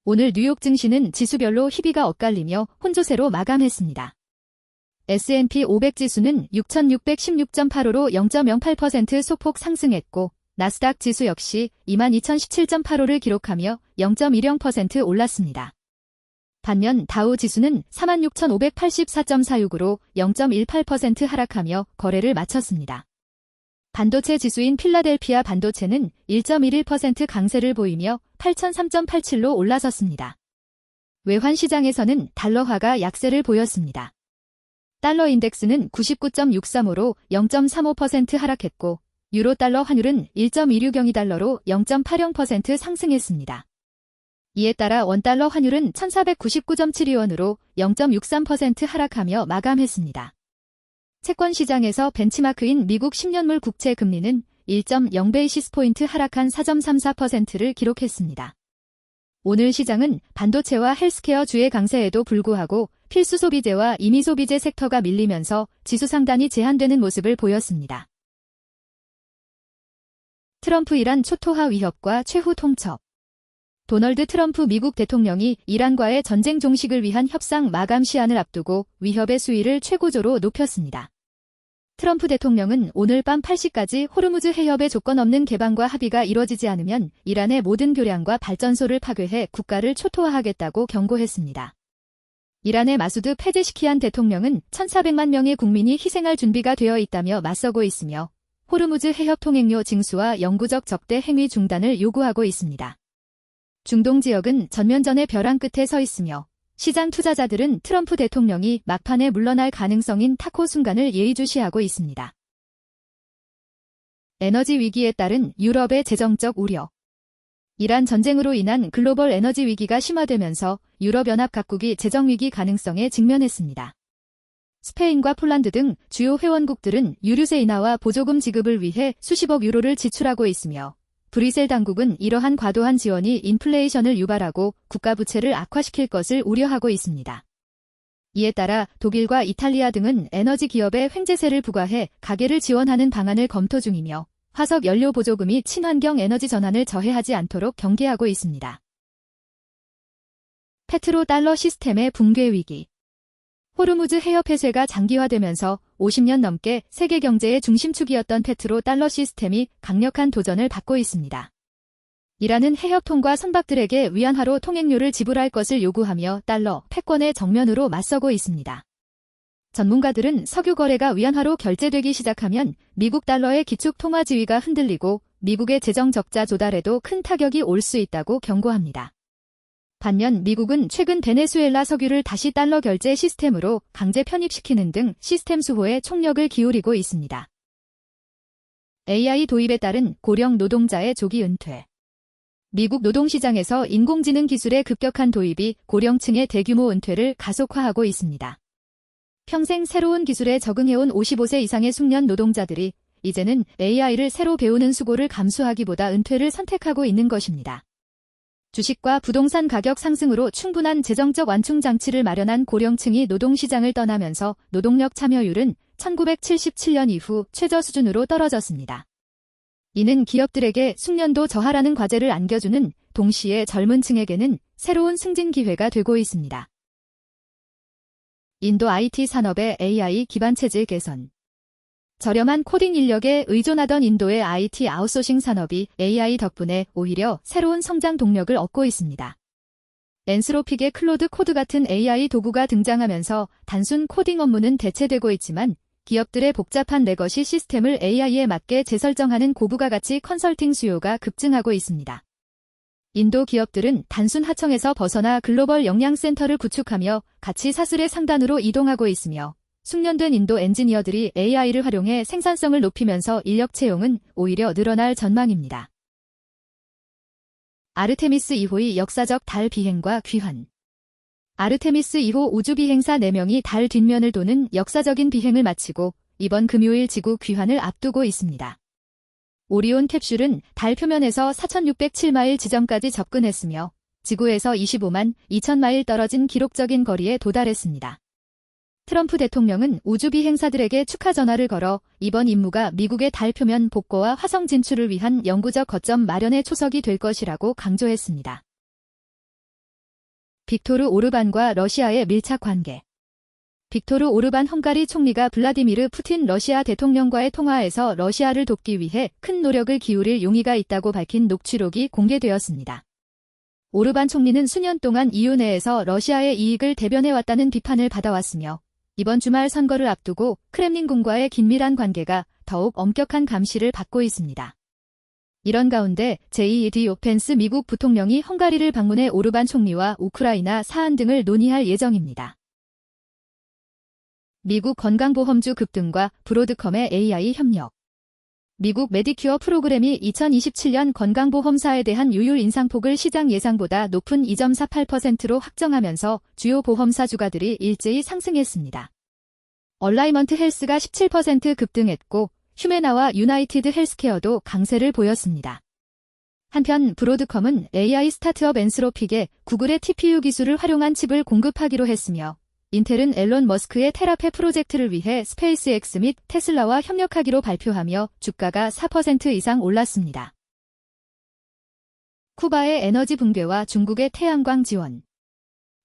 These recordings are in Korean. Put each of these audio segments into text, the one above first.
오늘 뉴욕 증시는 지수별로 희비가 엇갈리며 혼조세로 마감했습니다. S&P 500 지수는 6,616.85로 0.08% 소폭 상승했고 나스닥 지수 역시 22,017.85를 기록하며 0.10% 올랐습니다. 반면 다우 지수는 46,584.46으로 0.18% 하락하며 거래를 마쳤습니다. 반도체 지수인 필라델피아 반도체는 1.11% 강세를 보이며 8,003.87로 올라섰습니다. 외환 시장에서는 달러화가 약세를 보였습니다. 달러 인덱스는 99.635로 0.35% 하락했고 유로 달러 환율은 1.1602달러로 0.80% 상승했습니다. 이에 따라 원달러 환율은 1,499.72원으로 0.63% 하락하며 마감했습니다. 채권 시장에서 벤치마크인 미국 10년물 국채 금리는 1.0베이시스포인트 하락한 4.34%를 기록했습니다. 오늘 시장은 반도체와 헬스케어 주의 강세에도 불구하고 필수 소비재와 임의 소비재 섹터가 밀리면서 지수 상단이 제한되는 모습을 보였습니다. 트럼프 이란 초토화 위협과 최후 통첩. 도널드 트럼프 미국 대통령이 이란과의 전쟁 종식을 위한 협상 마감 시한을 앞두고 위협의 수위를 최고조로 높였습니다. 트럼프 대통령은 오늘 밤 8시까지 호르무즈 해협의 조건 없는 개방과 합의가 이뤄지지 않으면 이란의 모든 교량과 발전소를 파괴해 국가를 초토화하겠다고 경고했습니다. 이란의 마수드 페제시키안 대통령은 1,400만 명의 국민이 희생할 준비가 되어 있다며 맞서고 있으며 호르무즈 해협 통행료 징수와 영구적 적대 행위 중단을 요구하고 있습니다. 중동 지역은 전면전의 벼랑 끝에 서 있으며 시장 투자자들은 트럼프 대통령이 막판에 물러날 가능성인 타코 순간을 예의주시하고 있습니다. 에너지 위기에 따른 유럽의 재정적 우려. 이란 전쟁으로 인한 글로벌 에너지 위기가 심화되면서 유럽연합 각국이 재정위기 가능성에 직면했습니다. 스페인과 폴란드 등 주요 회원국들은 유류세 인하와 보조금 지급을 위해 수십억 유로를 지출하고 있으며 브뤼셀 당국은 이러한 과도한 지원이 인플레이션을 유발하고 국가 부채를 악화시킬 것을 우려하고 있습니다. 이에 따라 독일과 이탈리아 등은 에너지 기업에 횡재세를 부과해 가계를 지원하는 방안을 검토 중이며 화석 연료 보조금이 친환경 에너지 전환을 저해하지 않도록 경계하고 있습니다. 페트로 달러 시스템의 붕괴 위기. 호르무즈 해협 폐쇄가 장기화되면서 50년 넘게 세계 경제의 중심축이었던 페트로 달러 시스템이 강력한 도전을 받고 있습니다. 이란은 해협 통과 선박들에게 위안화로 통행료를 지불할 것을 요구하며 달러 패권의 정면으로 맞서고 있습니다. 전문가들은 석유 거래가 위안화로 결제되기 시작하면 미국 달러의 기축 통화 지위가 흔들리고 미국의 재정 적자 조달에도 큰 타격이 올 수 있다고 경고합니다. 반면 미국은 최근 베네수엘라 석유를 다시 달러 결제 시스템으로 강제 편입시키는 등 시스템 수호에 총력을 기울이고 있습니다. AI 도입에 따른 고령 노동자의 조기 은퇴. 미국 노동시장에서 인공지능 기술의 급격한 도입이 고령층의 대규모 은퇴를 가속화하고 있습니다. 평생 새로운 기술에 적응해온 55세 이상의 숙련 노동자들이 이제는 AI를 새로 배우는 수고를 감수하기보다 은퇴를 선택하고 있는 것입니다. 주식과 부동산 가격 상승으로 충분한 재정적 완충 장치를 마련한 고령층이 노동시장을 떠나면서 노동력 참여율은 1977년 이후 최저 수준으로 떨어졌습니다. 이는 기업들에게 숙련도 저하라는 과제를 안겨주는 동시에 젊은 층에게는 새로운 승진 기회가 되고 있습니다. 인도 IT 산업의 AI 기반 체질 개선. 저렴한 코딩 인력에 의존하던 인도의 IT 아웃소싱 산업이 AI 덕분에 오히려 새로운 성장 동력을 얻고 있습니다. 앤스로픽의 클로드 코드 같은 AI 도구가 등장하면서 단순 코딩 업무는 대체되고 있지만 기업들의 복잡한 레거시 시스템을 AI에 맞게 재설정하는 고부가 가치 컨설팅 수요가 급증하고 있습니다. 인도 기업들은 단순 하청에서 벗어나 글로벌 역량센터를 구축하며 가치 사슬의 상단으로 이동하고 있으며 숙련된 인도 엔지니어들이 AI를 활용해 생산성을 높이면서 인력 채용은 오히려 늘어날 전망입니다. 아르테미스 2호의 역사적 달 비행과 귀환. 아르테미스 2호 우주비행사 4명이 달 뒷면을 도는 역사적인 비행을 마치고 이번 금요일 지구 귀환을 앞두고 있습니다. 오리온 캡슐은 달 표면에서 4,607마일 지점까지 접근했으며 지구에서 25만 2천 마일 떨어진 기록적인 거리에 도달했습니다. 트럼프 대통령은 우주비행사들에게 축하 전화를 걸어 이번 임무가 미국의 달 표면 복구와 화성 진출을 위한 영구적 거점 마련의 초석이 될 것이라고 강조했습니다. 빅토르 오르반과 러시아의 밀착 관계. 빅토르 오르반 헝가리 총리가 블라디미르 푸틴 러시아 대통령과의 통화에서 러시아를 돕기 위해 큰 노력을 기울일 용의가 있다고 밝힌 녹취록이 공개되었습니다. 오르반 총리는 수년 동안 EU 내에서 러시아의 이익을 대변해왔다는 비판을 받아왔으며 이번 주말 선거를 앞두고 크렘린궁과의 긴밀한 관계가 더욱 엄격한 감시를 받고 있습니다. 이런 가운데 제2디 펜스 미국 부통령이 헝가리를 방문해 오르반 총리와 우크라이나 사안 등을 논의할 예정입니다. 미국 건강보험주 급등과 브로드컴의 AI 협력. 미국 메디큐어 프로그램이 2027년 건강보험사에 대한 요율 인상폭을 시장 예상보다 높은 2.48%로 확정하면서 주요 보험사 주가들이 일제히 상승했습니다. 얼라이먼트 헬스가 17% 급등했고 휴메나와 유나이티드 헬스케어도 강세를 보였습니다. 한편 브로드컴은 AI 스타트업 엔스로픽에 구글의 TPU 기술을 활용한 칩을 공급하기로 했으며 인텔은 앨런 머스크의 테라페 프로젝트를 위해 스페이스X 및 테슬라와 협력하기로 발표하며 주가가 4% 이상 올랐습니다. 쿠바의 에너지 붕괴와 중국의 태양광 지원.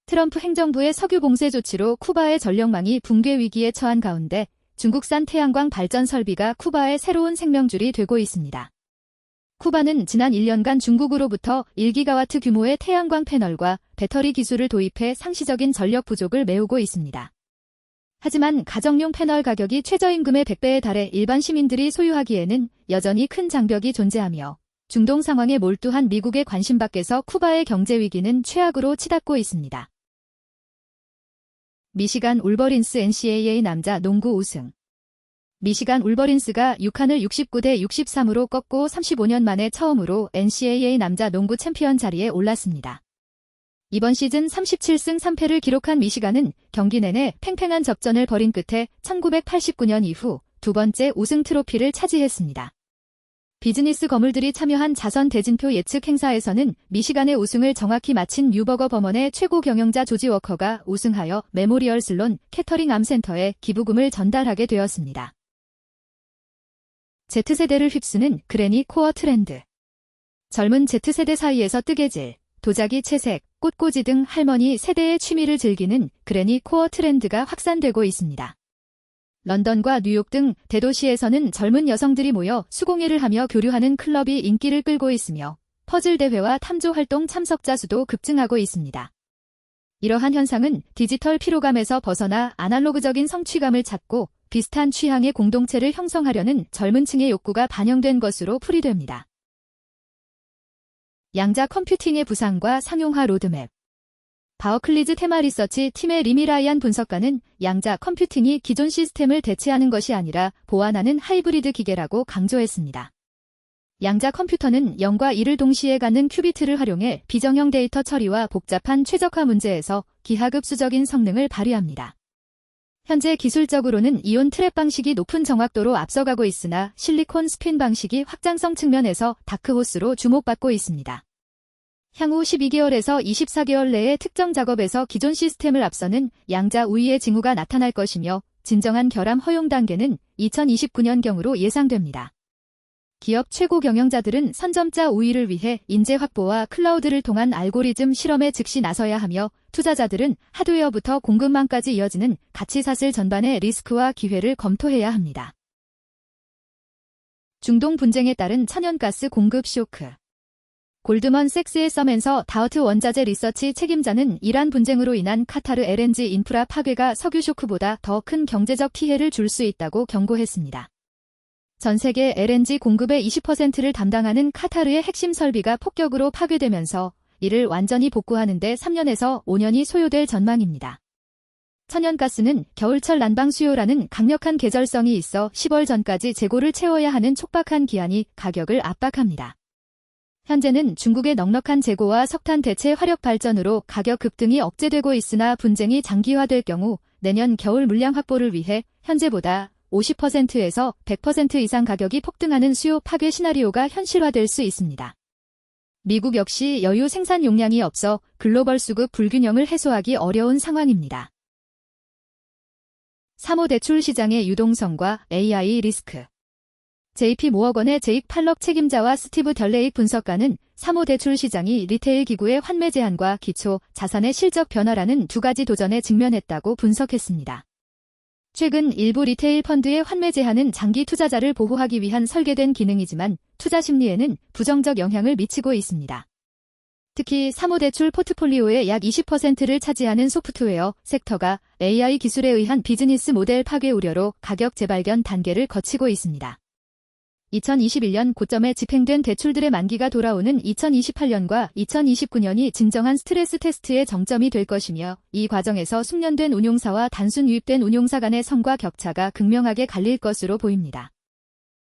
트럼프 행정부의 석유 봉쇄 조치로 쿠바의 전력망이 붕괴 위기에 처한 가운데 중국산 태양광 발전 설비가 쿠바의 새로운 생명줄이 되고 있습니다. 쿠바는 지난 1년간 중국으로부터 1기가와트 규모의 태양광 패널과 배터리 기술을 도입해 상시적인 전력 부족을 메우고 있습니다. 하지만 가정용 패널 가격이 최저임금의 100배에 달해 일반 시민들이 소유하기에는 여전히 큰 장벽이 존재하며 중동 상황에 몰두한 미국의 관심 밖에서 쿠바의 경제 위기는 최악으로 치닫고 있습니다. 미시간 울버린스 NCAA 남자 농구 우승. 미시간 울버린스가 유칸을 69대 63으로 꺾고 35년 만에 처음으로 NCAA 남자 농구 챔피언 자리에 올랐습니다. 이번 시즌 37승 3패를 기록한 미시간은 경기 내내 팽팽한 접전을 벌인 끝에 1989년 이후 두 번째 우승 트로피를 차지했습니다. 비즈니스 거물들이 참여한 자선 대진표 예측 행사에서는 미시간의 우승을 정확히 마친 뉴버거 버먼의 최고 경영자 조지 워커가 우승하여 메모리얼 슬론 캐터링 암센터에 기부금을 전달하게 되었습니다. Z세대를 휩쓰는 그레니 코어 트렌드. 젊은 Z세대 사이에서 뜨개질, 도자기 채색, 꽃꽂이 등 할머니 세대의 취미를 즐기는 그레니 코어 트렌드가 확산되고 있습니다. 런던과 뉴욕 등 대도시에서는 젊은 여성들이 모여 수공예를 하며 교류하는 클럽이 인기를 끌고 있으며 퍼즐 대회와 탐조 활동 참석자 수도 급증하고 있습니다. 이러한 현상은 디지털 피로감에서 벗어나 아날로그적인 성취감을 찾고 비슷한 취향의 공동체를 형성하려는 젊은 층의 욕구가 반영된 것으로 풀이됩니다. 양자 컴퓨팅의 부상과 상용화 로드맵. 바어클리즈 테마 리서치 팀의 리미라이안 분석가는 양자 컴퓨팅이 기존 시스템을 대체하는 것이 아니라 보완하는 하이브리드 기계라고 강조했습니다. 양자 컴퓨터는 0과 1을 동시에 갖는 큐비트를 활용해 비정형 데이터 처리와 복잡한 최적화 문제에서 기하급수적인 성능을 발휘합니다. 현재 기술적으로는 이온 트랩 방식이 높은 정확도로 앞서가고 있으나 실리콘 스핀 방식이 확장성 측면에서 다크호스로 주목받고 있습니다. 향후 12개월에서 24개월 내에 특정 작업에서 기존 시스템을 앞서는 양자 우위의 징후가 나타날 것이며 진정한 결함 허용 단계는 2029년경으로 예상됩니다. 기업 최고 경영자들은 선점자 우위를 위해 인재 확보와 클라우드를 통한 알고리즘 실험에 즉시 나서야 하며 투자자들은 하드웨어부터 공급망까지 이어지는 가치사슬 전반의 리스크와 기회를 검토해야 합니다. 중동 분쟁에 따른 천연가스 공급 쇼크. 골드먼색스의 서맨서 다우트 원자재 리서치 책임자는 이란 분쟁으로 인한 카타르 LNG 인프라 파괴가 석유 쇼크보다 더 큰 경제적 피해를 줄 수 있다고 경고했습니다. 전 세계 LNG 공급의 20%를 담당하는 카타르의 핵심 설비가 폭격으로 파괴되면서 이를 완전히 복구하는 데 3년에서 5년이 소요될 전망입니다. 천연가스는 겨울철 난방 수요라는 강력한 계절성이 있어 10월 전까지 재고를 채워야 하는 촉박한 기한이 가격을 압박합니다. 현재는 중국의 넉넉한 재고와 석탄 대체 화력 발전으로 가격 급등이 억제되고 있으나 분쟁이 장기화될 경우 내년 겨울 물량 확보를 위해 현재보다 50%에서 100% 이상 가격이 폭등하는 수요 파괴 시나리오가 현실화될 수 있습니다. 미국 역시 여유 생산 용량이 없어 글로벌 수급 불균형을 해소하기 어려운 상황입니다. 사모대출 시장의 유동성과 AI 리스크. JP 모어건의 제익 팔럭 책임자와 스티브 덜레익 분석가는 사모대출 시장이 리테일 기구의 환매 제한과 기초 자산의 실적 변화라는 두 가지 도전에 직면했다고 분석했습니다. 최근 일부 리테일 펀드의 환매 제한은 장기 투자자를 보호하기 위한 설계된 기능이지만 투자 심리에는 부정적 영향을 미치고 있습니다. 특히 사모대출 포트폴리오의 약 20%를 차지하는 소프트웨어 섹터가 AI 기술에 의한 비즈니스 모델 파괴 우려로 가격 재발견 단계를 거치고 있습니다. 2021년 고점에 집행된 대출들의 만기가 돌아오는 2028년과 2029년이 진정한 스트레스 테스트의 정점이 될 것이며 이 과정에서 숙련된 운용사와 단순 유입된 운용사 간의 성과 격차가 극명하게 갈릴 것으로 보입니다.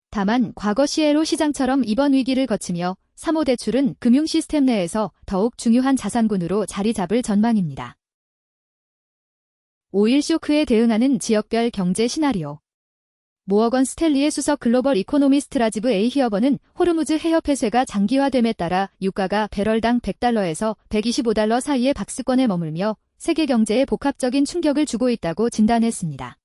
다만 과거 CLO 시장처럼 이번 위기를 거치며 사모대출은 금융 시스템 내에서 더욱 중요한 자산군으로 자리 잡을 전망입니다. 5.1 쇼크에 대응하는 지역별 경제 시나리오. 모어건 스탠리의 수석 글로벌 이코노미스트 라지브 A 히어버는 호르무즈 해협 폐쇄가 장기화됨에 따라 유가가 배럴당 $100에서 $125 사이의 박스권에 머물며 세계 경제에 복합적인 충격을 주고 있다고 진단했습니다.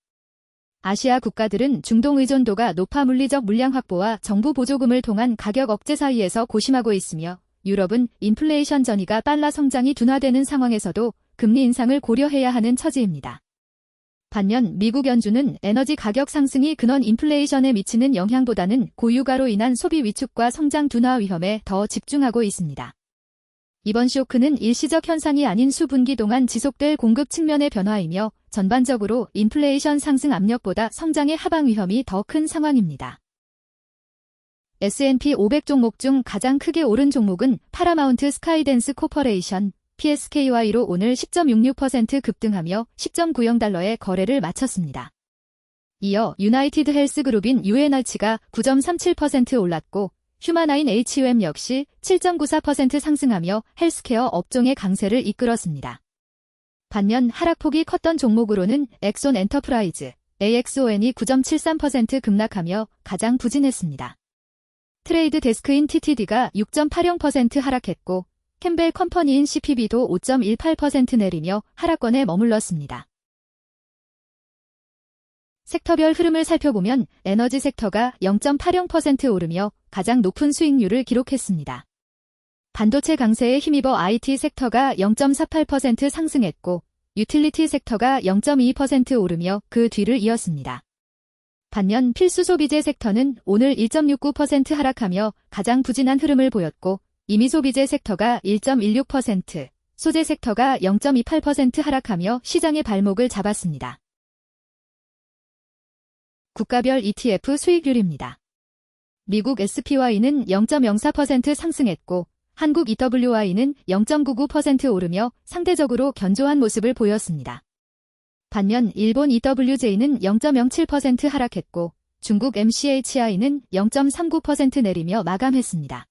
아시아 국가들은 중동 의존도가 높아 물리적 물량 확보와 정부 보조금을 통한 가격 억제 사이에서 고심하고 있으며 유럽은 인플레이션 전이가 빨라 성장이 둔화되는 상황에서도 금리 인상을 고려해야 하는 처지입니다. 반면 미국 연준은 에너지 가격 상승이 근원 인플레이션에 미치는 영향보다는 고유가로 인한 소비 위축과 성장 둔화 위험에 더 집중하고 있습니다. 이번 쇼크는 일시적 현상이 아닌 수분기 동안 지속될 공급 측면의 변화이며 전반적으로 인플레이션 상승 압력보다 성장의 하방 위험이 더 큰 상황입니다. S&P 500 종목 중 가장 크게 오른 종목은 파라마운트 스카이댄스 코퍼레이션 PSKY로 오늘 10.66% 급등하며 $10.90에 거래를 마쳤습니다. 이어 유나이티드 헬스 그룹인 UNR치가 9.37% 올랐고 휴마나인 HUM 역시 7.94% 상승하며 헬스케어 업종의 강세를 이끌었습니다. 반면 하락폭이 컸던 종목으로는 엑손 엔터프라이즈, AXON이 9.73% 급락하며 가장 부진했습니다. 트레이드 데스크인 TTD가 6.80% 하락했고 캠벨 컴퍼니인 CPB도 5.18% 내리며 하락권에 머물렀습니다. 섹터별 흐름을 살펴보면 에너지 섹터가 0.80% 오르며 가장 높은 수익률을 기록했습니다. 반도체 강세에 힘입어 IT 섹터가 0.48% 상승했고 유틸리티 섹터가 0.2% 오르며 그 뒤를 이었습니다. 반면 필수 소비재 섹터는 오늘 1.69% 하락하며 가장 부진한 흐름을 보였고 임의 소비재 섹터가 1.16%, 소재 섹터가 0.28% 하락하며 시장의 발목을 잡았습니다. 국가별 ETF 수익률입니다. 미국 SPY는 0.04% 상승했고 한국 EWY는 0.99% 오르며 상대적으로 견조한 모습을 보였습니다. 반면 일본 EWJ는 0.07% 하락했고 중국 MCHI는 0.39% 내리며 마감했습니다.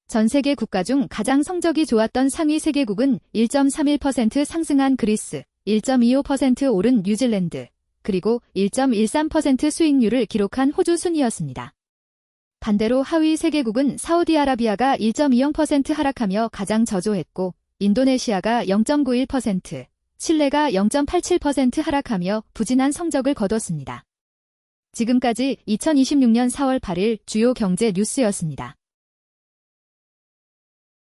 전 세계 국가 중 가장 성적이 좋았던 상위 3개국은 1.31% 상승한 그리스, 1.25% 오른 뉴질랜드, 그리고 1.13% 수익률을 기록한 호주 순이었습니다. 반대로 하위 3개국은 사우디아라비아가 1.20% 하락하며 가장 저조했고 인도네시아가 0.91%, 칠레가 0.87% 하락하며 부진한 성적을 거뒀습니다. 지금까지 2026년 4월 8일 주요 경제 뉴스였습니다.